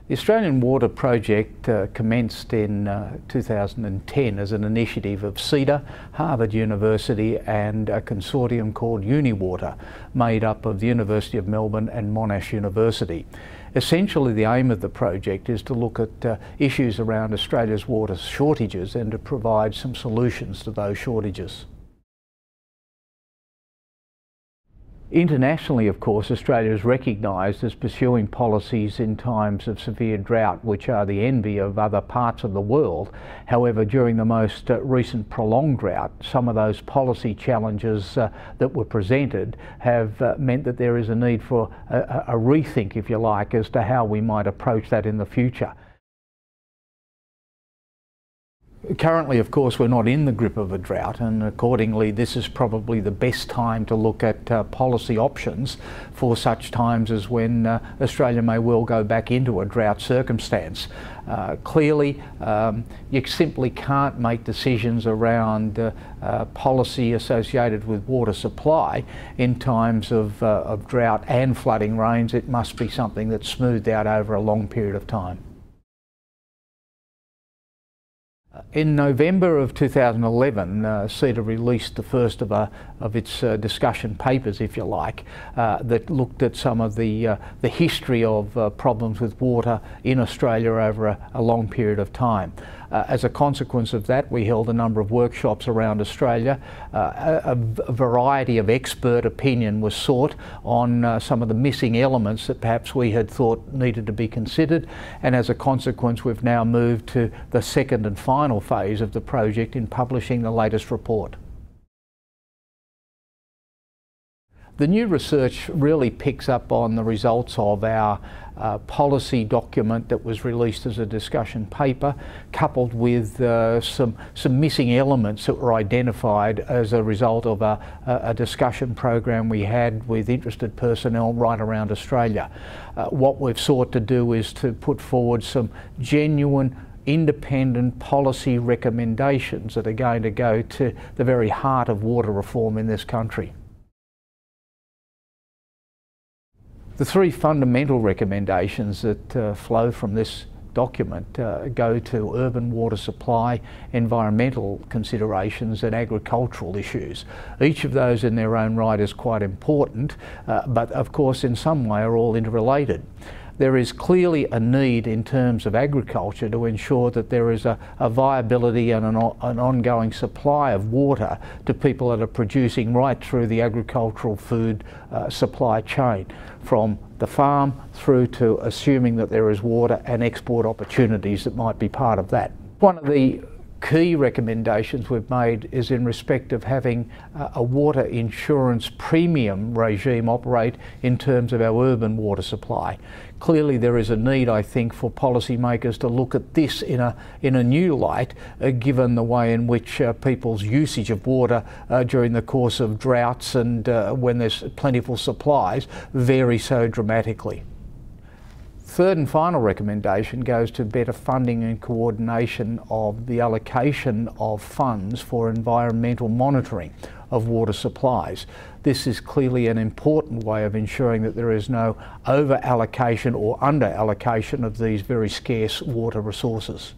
The Australian Water Project commenced in 2010 as an initiative of CEDA, Harvard University and a consortium called UniWater, made up of the University of Melbourne and Monash University. Essentially, the aim of the project is to look at issues around Australia's water shortages and to provide some solutions to those shortages. Internationally, of course, Australia is recognised as pursuing policies in times of severe drought, which are the envy of other parts of the world. However, during the most recent prolonged drought, some of those policy challenges that were presented have meant that there is a need for a rethink, if you like, as to how we might approach that in the future. Currently, of course, we're not in the grip of a drought, and accordingly this is probably the best time to look at policy options for such times as when Australia may well go back into a drought circumstance. Clearly, you simply can't make decisions around policy associated with water supply in times of drought and flooding rains. It must be something that's smoothed out over a long period of time. In November of 2011, CEDA released the first of its discussion papers, if you like, that looked at some of the history of problems with water in Australia over a long period of time. As a consequence of that, we held a number of workshops around Australia. A variety of expert opinion was sought on some of the missing elements that perhaps we had thought needed to be considered, and as a consequence we've now moved to the second and final phase of the project in publishing the latest report. The new research really picks up on the results of our policy document that was released as a discussion paper, coupled with some missing elements that were identified as a result of a discussion program we had with interested personnel right around Australia. What we've sought to do is to put forward some genuine independent policy recommendations that are going to go to the very heart of water reform in this country. The three fundamental recommendations that flow from this document go to urban water supply, environmental considerations and agricultural issues. Each of those in their own right is quite important, but of course in some way are all interrelated. There is clearly a need in terms of agriculture to ensure that there is a viability and an ongoing supply of water to people that are producing right through the agricultural food supply chain, from the farm through to assuming that there is water and export opportunities that might be part of that. One of the key recommendations we've made is in respect of having a water insurance premium regime operate in terms of our urban water supply. Clearly there is a need, I think, for policymakers to look at this in a new light, given the way in which people's usage of water during the course of droughts and when there's plentiful supplies vary so dramatically. Third and final recommendation goes to better funding and coordination of the allocation of funds for environmental monitoring of water supplies. This is clearly an important way of ensuring that there is no over-allocation or under-allocation of these very scarce water resources.